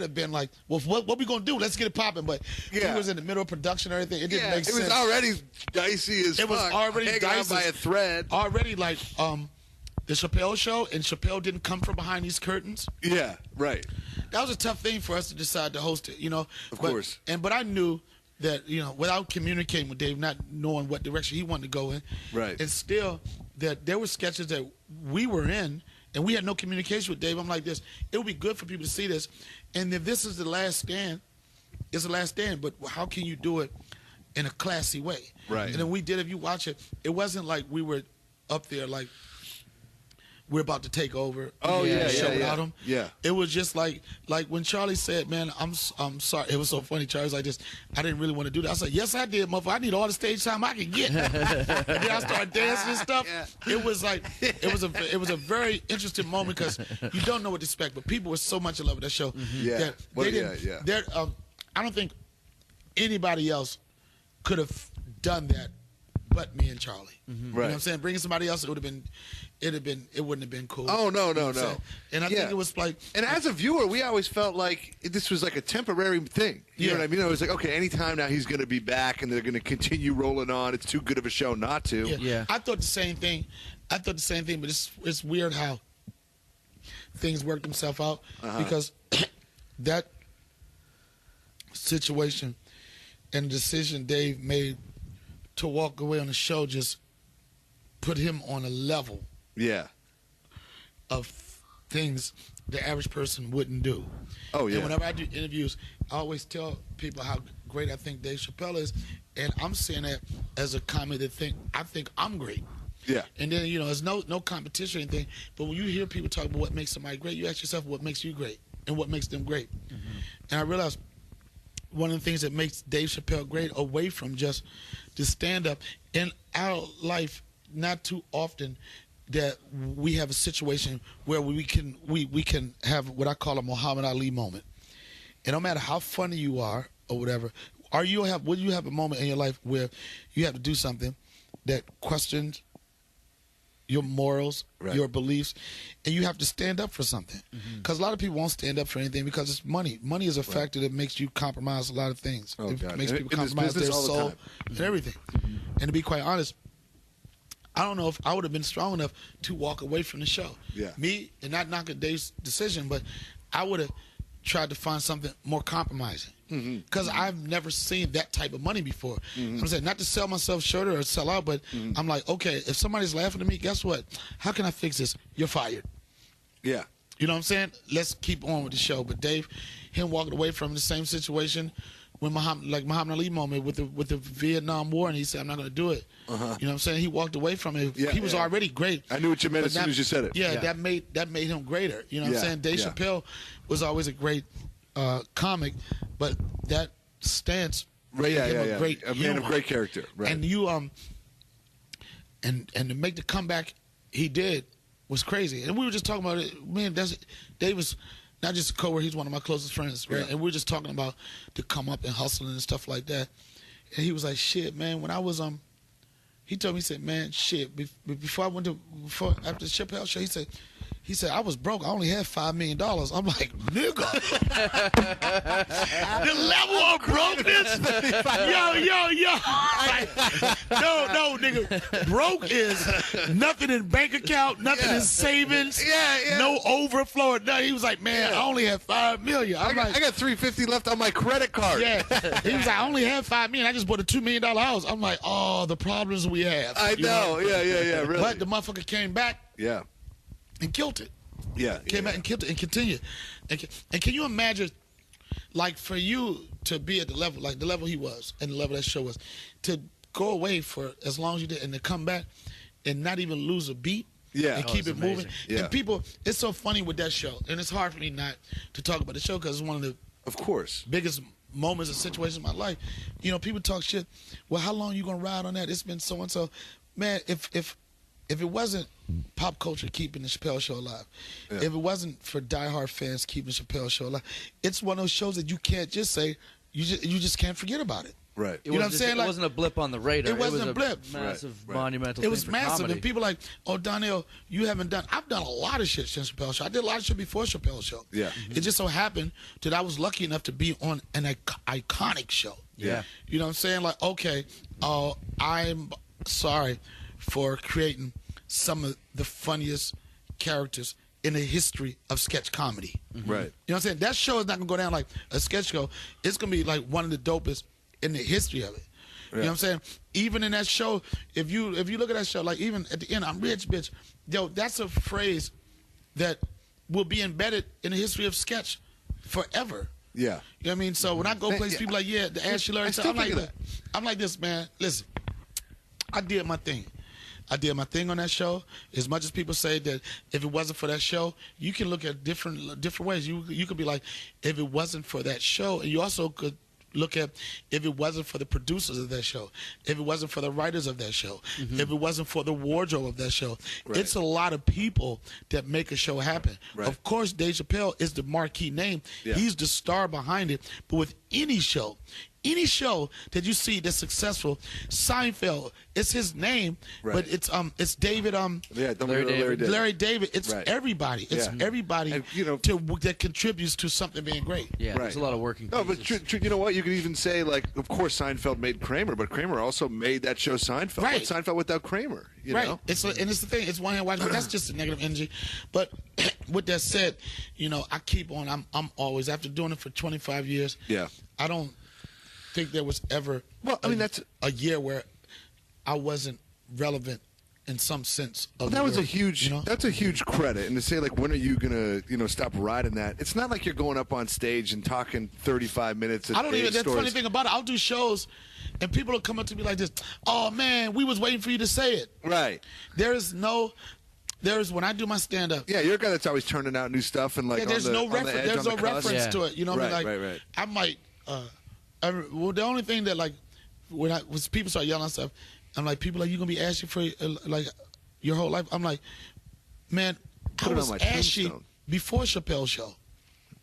have been like, well, what we gonna do? Let's get it popping. But he was in the middle of production or anything. It didn't make sense. It was already dicey as fuck. It was already hanging dicey. on by a thread. Already like the Chappelle show, and Chappelle didn't come from behind these curtains. Yeah, right. That was a tough thing for us to decide to host it, you know. Of course. But I knew that, you know, without communicating with Dave, not knowing what direction he wanted to go in, Right. and still that there were sketches that we were in, and we had no communication with Dave. I'm like this, it would be good for people to see this, and if this is the last stand, it's the last stand, but how can you do it in a classy way? Right. And then we did, if you watch it, it wasn't like we were up there like we're about to take over. Oh, yeah, show yeah, without him. Yeah. It was just like when Charlie said, "Man, I'm sorry." It was so funny. Charlie's like, "Just I didn't really want to do that." I said, "Yes, I did, motherfucker. I need all the stage time I can get." And then I started dancing and stuff. Yeah. It was like it was a very interesting moment because you don't know what to expect, but people were so much in love with that show. Yeah. That Well, they didn't. I don't think anybody else could have done that, but me and Charlie. You know what I'm saying? Bringing somebody else, it wouldn't have been cool. Oh, no. You know what I'm saying? And I think it was like, and as a viewer, we always felt like this was like a temporary thing. You know what I mean? I was like, okay, anytime now he's going to be back and they're going to continue rolling on. It's too good of a show not to. Yeah. I thought the same thing. But it's weird how things work themselves out because that situation and the decision Dave made to walk away on the show just put him on a level of things the average person wouldn't do. Oh, yeah. And whenever I do interviews, I always tell people how great I think Dave Chappelle is, and I'm saying that as a comic that I think I'm great. Yeah. And then, you know, there's no competition or anything, but when you hear people talk about what makes somebody great, you ask yourself what makes you great and what makes them great. And I realized one of the things that makes Dave Chappelle great, away from just the stand-up, in our life, not too often that we have a situation where we can have what I call a Muhammad Ali moment. And no matter how funny you are or whatever, will you have a moment in your life where you have to do something that questions your morals, your beliefs, and you have to stand up for something. Because a lot of people won't stand up for anything because it's money. Money is a factor that makes you compromise a lot of things. It makes people compromise their soul and everything. And to be quite honest, I don't know if I would have been strong enough to walk away from the show. Yeah. Me, and not knocking Dave's decision, but I would have tried to find something more compromising. Because I've never seen that type of money before. I'm saying not to sell myself short or sell out, but I'm like, okay, if somebody's laughing at me, guess what? How can I fix this? You're fired. Yeah. You know what I'm saying? Let's keep on with the show. But Dave, him walking away from the same situation when Muhammad Ali moment with the Vietnam War, and he said, I'm not going to do it. You know what I'm saying? He walked away from it. Yeah, he was already great. I knew what you meant as soon as you said it. Yeah, that made him greater. You know what I'm saying? Dave Chappelle was always a great comic, but that stance made him a great man of great character. Right. And you and to make the comeback he did was crazy. And we were just talking about it. Man, Dave was not just a coworker, he's one of my closest friends, right? And we were just talking about to come up and hustling and stuff like that. And he was like, shit, man, when I was he told me, he said, man, shit, after the Chappelle show, he said, I was broke. I only had $5 million. I'm like, nigga. The level of brokenness. Yo. No, nigga. Broke is nothing in bank account, nothing in savings. No overflow. No, he was like, man, I only have $5 million. I got $350 left on my credit card. Yeah. He was like, I only have $5 million. I just bought a $2 million house. I'm like, oh, the problems we have. I know. Yeah, really. But the motherfucker came back. Yeah. And killed it. Came back and killed it and continued. And can you imagine, like, for you to be at the level, like the level he was and the level that show was, to go away for as long as you did and to come back and not even lose a beat and keep it moving. Yeah. And people, it's so funny with that show. And it's hard for me not to talk about the show because it's one of the biggest moments and situations in my life. You know, people talk shit. Well, how long you going to ride on that? It's been so and so. Man, if it wasn't pop culture keeping the Chappelle Show alive, if it wasn't for diehard fans keeping the Chappelle Show alive, it's one of those shows that you can't just say, you just can't forget about it. Right. You know what I'm saying? It wasn't a blip on the radar. It wasn't a blip. Massive, monumental. It was thing for massive, comedy. and people like, oh, Donnell, you haven't done. I've done a lot of shit since Chappelle Show. I did a lot of shit before Chappelle Show. Yeah. It just so happened that I was lucky enough to be on an iconic show. Yeah. You know what I'm saying? Like, okay, I'm sorry for creating some of the funniest characters in the history of sketch comedy. Right. You know what I'm saying? That show is not going to go down like a sketch show. It's going to be like one of the dopest in the history of it. You know what I'm saying? Even in that show, if you look at that show, like even at the end, I'm rich, bitch. Yo, that's a phrase that will be embedded in the history of sketch forever. Yeah. You know what I mean? So when I go place, people like, yeah, the Ashy Larry. I'm like this, man. Listen, I did my thing. I did my thing on that show. As much as people say that if it wasn't for that show, you can look at different ways. You could be like, if it wasn't for that show, and you also could look at if it wasn't for the producers of that show, if it wasn't for the writers of that show, if it wasn't for the wardrobe of that show. Right. It's a lot of people that make a show happen. Right. Of course, Dave Chappelle is the marquee name. Yeah. He's the star behind it. But with any show that you see that's successful, Seinfeld, it's his name, but it's David Larry David. It's everybody. It's everybody and, that contributes to something being great. Yeah, there's a lot of working pieces. No, but you know what? You could even say, like, of course Seinfeld made Kramer, but Kramer also made that show Seinfeld. Right. What's Seinfeld without Kramer? You know? And it's the thing. It's one hand watching. That's just a negative energy. But with that said, I keep on. I'm always, after doing it for 25 years. Yeah. I don't think there was ever that's a year where I wasn't relevant in some sense of that was a huge that's a huge credit. And to say, like, when are you gonna stop riding that? It's not like you're going up on stage and talking 35 minutes a I don't day even. That's the stories. funny thing about it. I'll do shows and people will come up to me like this, oh man, we was waiting for you to say it. Right. There's when I do my stand up. Yeah, you're a guy that's always turning out new stuff and like there's no reference. There's no reference to it. You know what I mean? Right. I might well, the only thing that, like, when people start yelling and stuff, I'm like, people like, you gonna be ashy for like your whole life? I'm like, man, I was ashy before Chappelle Show.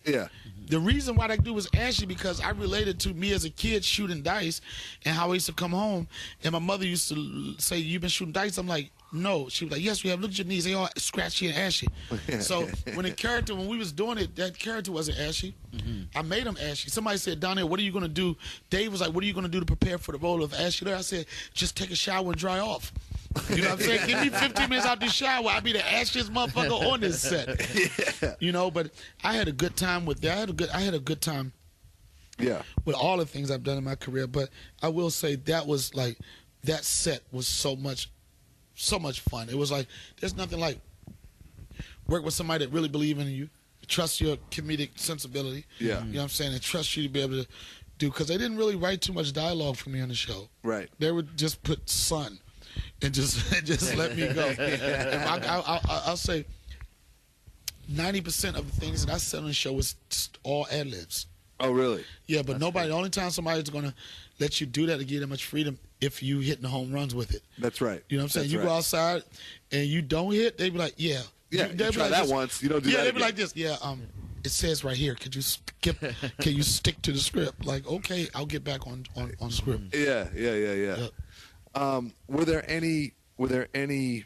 Yeah. The reason why that dude was ashy because I related to me as a kid shooting dice and how I used to come home and my mother used to say, "You've been shooting dice?" I'm like, "No." She was like, "Yes, we have. Look at your knees. They all scratchy and ashy." So when we was doing it, that character wasn't ashy. I made him ashy. Somebody said, "Down there, what are you going to do?" Dave was like, "What are you going to do to prepare for the role of Ashy Larry?" I said, "Just take a shower and dry off." You know what I'm saying? Give me 15 minutes out the shower. I'll be the ashiest motherfucker on this set. Yeah. You know, but I had a good time with that. I had a good time Yeah. with all the things I've done in my career. But I will say that was like, that set was so much fun. It was like, there's nothing like work with somebody that really believe in you, trust your comedic sensibility. Yeah. You know what I'm saying? And trust you to be able to do, because they didn't really write too much dialogue for me on the show. Right. They would just put son and just let me go. And I'll say 90% of the things that I said on the show was just all ad-libs. Oh, really? Yeah, but the only time somebody's going to let you do that to give them much freedom if you hitting the home runs with it. That's right. You know what I'm saying? That's You go outside and you don't hit, they be like, yeah. Yeah, They you be try like that this. once, you don't do yeah, that they be again. like this. Yeah, it says right here. Could you can you stick to the script? Like, okay, I'll get back on script. Yeah. Yep. Were there any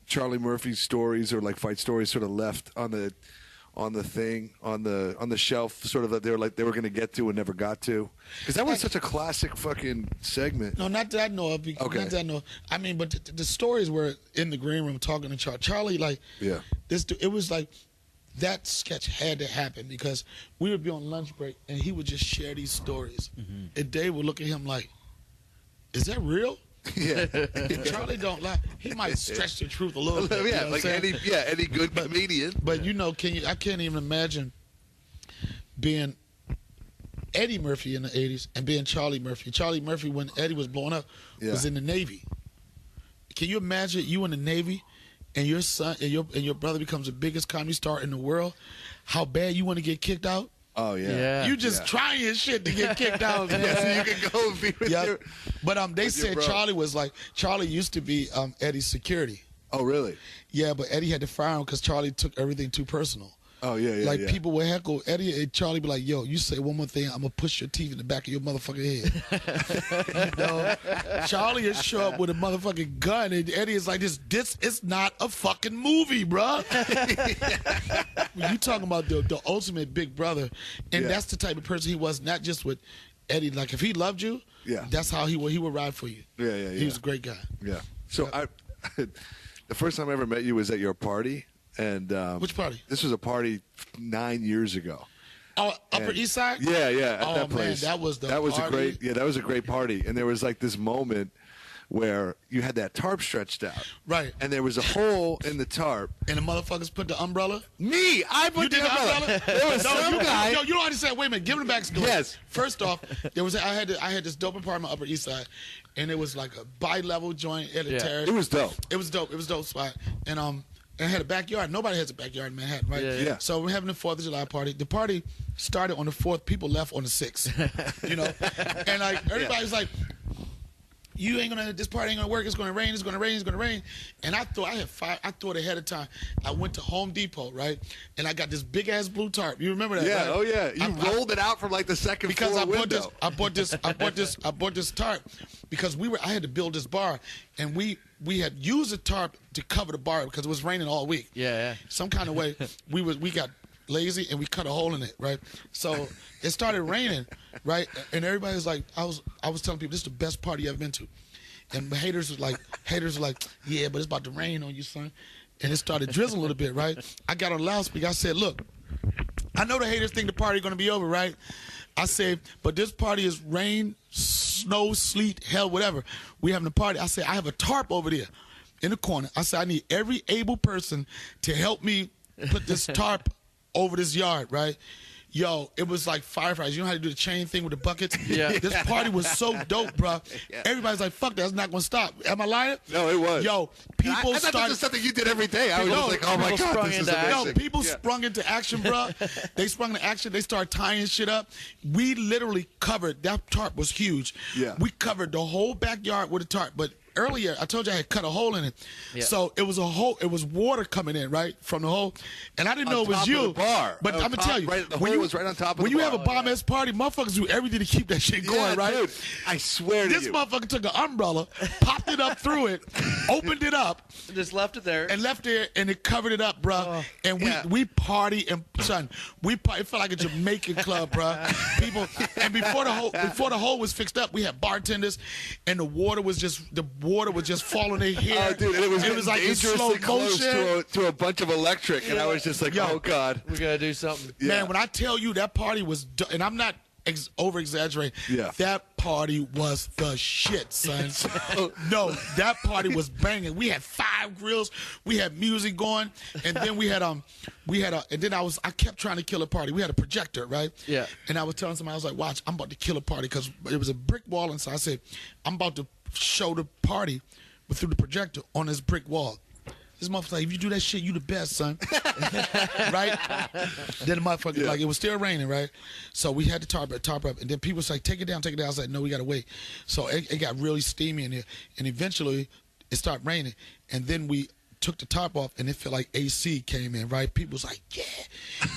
Charlie Murphy stories or like fight stories sort of left on the shelf, sort of that they were going to get to and never got to? Because that was such a classic fucking segment. No, not that I know of. Okay. Not that I know of. I mean, but the stories were in the green room talking to Charlie. Charlie, like, Yeah. it was like that sketch had to happen because we would be on lunch break and he would just share these stories, and Dave would look at him like, "Is that real?" Yeah. And Charlie don't lie. He might stretch the truth a little bit. You know Yeah, what like I'm saying? any good comedian. But you know, I can't even imagine being Eddie Murphy in the 80s and being Charlie Murphy. Charlie Murphy, when Eddie was blowing up, was in the Navy. Can you imagine you in the Navy and your son and your brother becomes the biggest comedy star in the world? How bad you want to get kicked out? Oh yeah. Yeah. You just trying shit to get kicked out. Man. Yeah, so you can go and be with your. But they with your said bro. Charlie used to be Eddie's security. Oh really? Yeah, but Eddie had to fire him because Charlie took everything too personal. Oh yeah. Like yeah. people would heckle Eddie and Charlie be like, "Yo, you say one more thing, I'm gonna push your teeth in the back of your motherfucking head." You know? Charlie is show up with a motherfucking gun, and Eddie is like, "This is not a fucking movie, bruh." When you talking about the ultimate big brother, and that's the type of person he was. Not just with Eddie. Like if he loved you, that's how he would ride for you. Yeah. He was a great guy. Yeah. So the first time I ever met you was at your party. And Which party? This was a party 9 years ago. Oh, Upper East Side? Yeah, at Oh, that place. Man, that was a great that was a great party. And there was like this moment where you had that tarp stretched out. Right. And there was a hole in the tarp. And the motherfuckers put the umbrella? I put the umbrella. There was some guy. No, you don't understand. Wait a minute. Give me the backstory. Yes. First off, I had this dope apartment Upper East Side, and it was like a bi-level joint at a terrace. It was dope. It was dope. It was a dope spot. And it had a backyard. Nobody has a backyard in Manhattan, right? Yeah. So we're having the 4th of July party. The party started on the 4th. People left on the 6th. You know? And like everybody's like, this party ain't gonna work, it's gonna rain, it's gonna rain, it's gonna rain. And I thought ahead of time. I went to Home Depot, right? And I got this big ass blue tarp. You remember that? Yeah, right? oh yeah. You rolled it out from like the second Because floor I window. bought this tarp because I had to build this bar, and we had used the tarp to cover the bar because it was raining all week. Yeah. Some kind of way we got lazy and we cut a hole in it, right? So it started raining, right? And everybody was like, I was telling people this is the best party I've been to, and the haters were like, yeah, but it's about to rain on you, son. And it started drizzling a little bit, right? I got on the loudspeaker. I said, look, I know the haters think the party going to be over, right? I said, but this party is rain, snow, sleet, hell, whatever. We having a party. I said, I have a tarp over there in the corner. I said, I need every able person to help me put this tarp over this yard, right? Yo, it was like firefighters. You know how to do the chain thing with the buckets? Yeah. This party was so dope, bro. Yeah. Everybody's like, fuck, that's not going to stop. Am I lying? No, it was. Yo, people I thought this was something you did every day. I was just like, oh my people God, sprung this is into amazing. No, people sprung into action, bro. They sprung into action. They started tying shit up. We literally covered, that tarp was huge. Yeah. We covered the whole backyard with a tarp. But earlier, I told you I had cut a hole in it. Yeah. So it was a hole. It was water coming in, right, from the hole. And I didn't know it was top you. of the bar. But On I'm going to top, tell you. right, the when hole you was right on top of when the you bar. have a bomb-ass party, motherfuckers do everything to keep that shit going, Yeah, right? dude, I swear to This you. motherfucker took an umbrella, popped it up through it, opened it up, Just left it there. and left it, and it covered it up, bruh. And Yeah. we party, and son, it felt like a Jamaican club, bruh. People, and before the hole was fixed up, we had bartenders, and the water was just, the water was just falling in here. Oh, dude, and it was like in slow dangerously close motion. to a bunch of electric, and I was just like, Yo. oh, God. We gotta do something. Yeah. Man, when I tell you that party was, and I'm not over-exaggerating, Yeah. that party was the shit, son. No, that party was banging. We had 5 grills, we had music going, and then I kept trying to kill a party. We had a projector, right? Yeah. And I was telling somebody, I was like, watch, I'm about to kill a party, because it was a brick wall inside. I said, I'm about to show the party through the projector on this brick wall. This motherfucker like, if you do that shit, you the best, son. Right? Then the motherfucker, like, it was still raining, right? So we had the tarp up. And then people was like, take it down. I was like, no, we got to wait. So it got really steamy in here. And eventually, it started raining. And then we took the top off, and it felt like AC came in, right? People was like, yeah.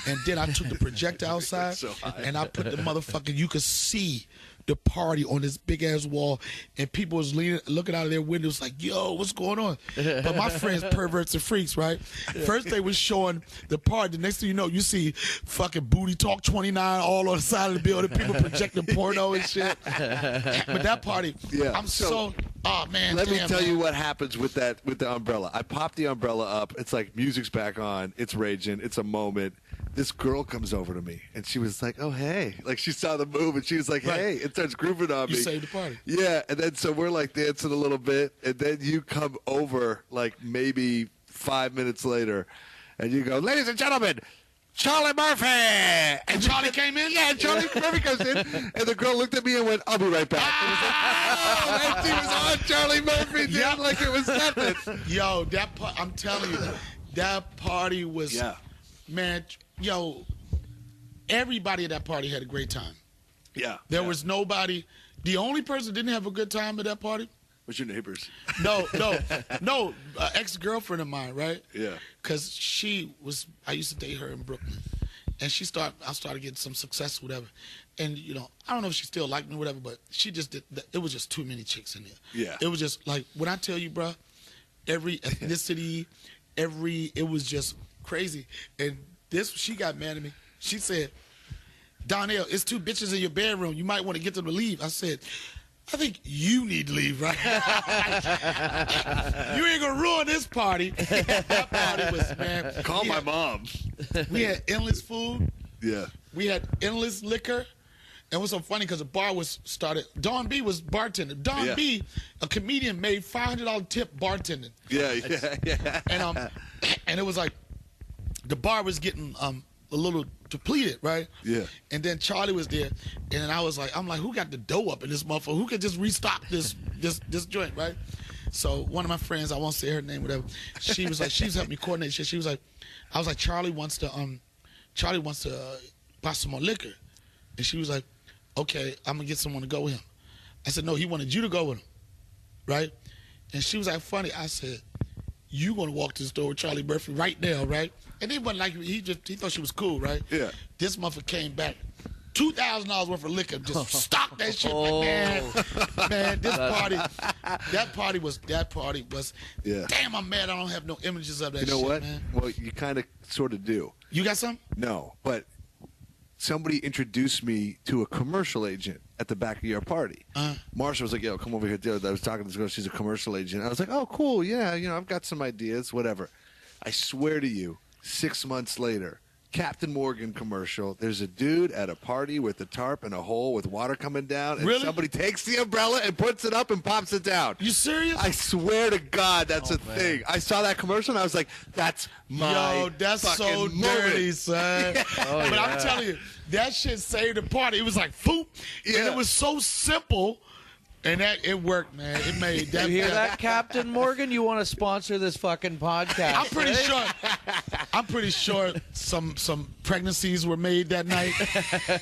And then I took the projector outside, and I put the motherfucker, you could see the party on this big ass wall, and people was looking out of their windows like, yo, what's going on? But my friends, perverts and freaks, right? First they was showing the party. The next thing you know, you see fucking Booty Talk 29 all on the side of the building, people projecting porno and shit. But that party, I'm so oh man. Let me tell you what happens with the umbrella. I pop the umbrella up. It's like music's back on. It's raging. It's a moment. This girl comes over to me, and she was like, oh, hey. Like, she saw the move, and she was like, hey, and starts grooving on me. You saved the party. Yeah, and then so we're, like, dancing a little bit, and then you come over, like, maybe 5 minutes later, and you go, ladies and gentlemen, Charlie Murphy! And Charlie came in? Yeah, Charlie Murphy comes in, and the girl looked at me and went, I'll be right back. And she was on Charlie Murphy, dude, like it was nothing. Yo, I'm telling you, that party was, man, yo, everybody at that party had a great time. Yeah. There was nobody. The only person that didn't have a good time at that party was your neighbors. No, ex-girlfriend of mine, right? Yeah. Because I used to date her in Brooklyn. And I started getting some success, whatever. And, I don't know if she still liked me, whatever, but she just did, it was just too many chicks in there. Yeah. It was just, like, when I tell you, bro, every ethnicity, it was just crazy. And she got mad at me. She said, Donnell, it's 2 bitches in your bedroom. You might want to get them to leave. I said, I think you need to leave, right? You ain't going to ruin this party. That party was, man. Call my mom. We had endless food. Yeah. We had endless liquor. And it was so funny because the bar was started. Don B was bartending. Don B, a comedian, made $500 tip bartending. Yeah. And it was like, the bar was getting a little depleted, right? Yeah. And then Charlie was there, and I was like, who got the dough up in this motherfucker? Who could just restock this joint, right? So one of my friends, I won't say her name, whatever. She was like, she was helping me coordinate shit. She was like, I was like, Charlie wants to buy some more liquor, and she was like, okay, I'm gonna get someone to go with him. I said, no, he wanted you to go with him, right? And she was like, funny. I said, you gonna walk to the store with Charlie Murphy right now, right? And he wasn't like, he thought she was cool, right? Yeah. This motherfucker came back, $2,000 worth of liquor, just stock that shit. Man, that party was, damn, I'm mad I don't have no images of that shit, You know what? man. Well, you kind of sort of do. You got some? No, but somebody introduced me to a commercial agent at the back of your party. Marsha was like, yo, come over here. Dude. I was talking to this girl. She's a commercial agent. I was like, oh, cool. Yeah, I've got some ideas, whatever. I swear to you, 6 months later, Captain Morgan commercial. There's a dude at a party with a tarp and a hole with water coming down, and somebody takes the umbrella and puts it up and pops it down. You serious? I swear to God, that's a thing. I saw that commercial and I was like, that's my Yo, that's so fucking dirty, moment. son. But I'm telling you, that shit saved the party. It was like, foop. And it was so simple. And it worked, man. It made that. You hear that, Captain Morgan? You want to sponsor this fucking podcast? I'm pretty sure some pregnancies were made that night.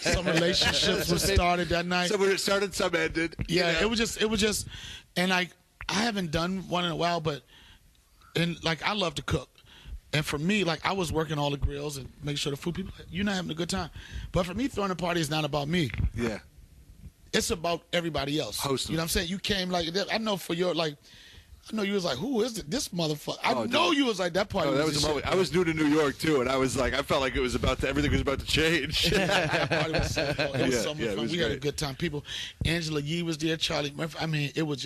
Some relationships were started that night. Some were started, some ended. Yeah, it was just, and like I haven't done one in a while, but like I love to cook. And for me, like I was working all the grills and make sure the food people, you're not having a good time. But for me, throwing a party is not about me. Yeah. It's about everybody else. Hosting. You know what I'm saying? You came like, I know for your, like, I know you was like, who is it? This motherfucker. I know you was like, that party. Oh, that was was the a moment. shit, I was new to New York too, and I was like, I felt like it was everything was about to change. That party was so fun. It was so much it fun. was We had a great. good time. People, Angela Yee was there, Charlie Murphy. I mean, it was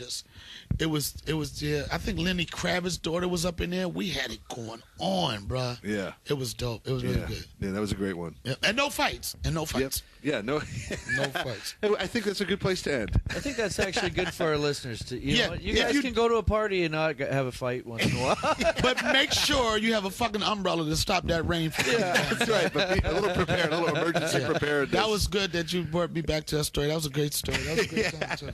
there. I think Lenny Kravitz's daughter was up in there. We had it going on, bruh. Yeah. It was dope. It was really good. Yeah, that was a great one. Yeah. And no fights. Yeah, no. No fights. I think that's a good place to end. I think that's actually good for our listeners to. You Yeah, know, you if guys you- can go to a party and not have a fight once in a while. But make sure you have a fucking umbrella to stop that rain from coming down. That's right, but be a little prepared, a little emergency preparedness. That was good that you brought me back to that story. That was a great story. That was a great time, too.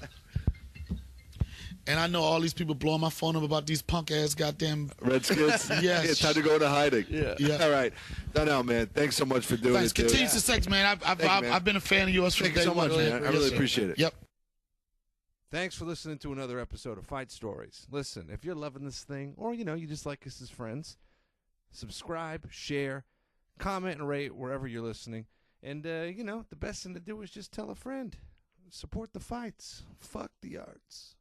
And I know all these people blowing my phone up about these punk ass goddamn. Redskins. Yes. It's time to go into hiding. Yeah. All right, Donnell, man. Thanks so much for doing Thanks. it. dude. Continue success, man. I've been a fan of yours from Thank you day so one. much, man. I Yes, really sir. appreciate it. Yep. Thanks for listening to another episode of Fight Stories. Listen, if you're loving this thing, or you just like us as friends, subscribe, share, comment, and rate wherever you're listening. And the best thing to do is just tell a friend. Support the fights. Fuck the arts.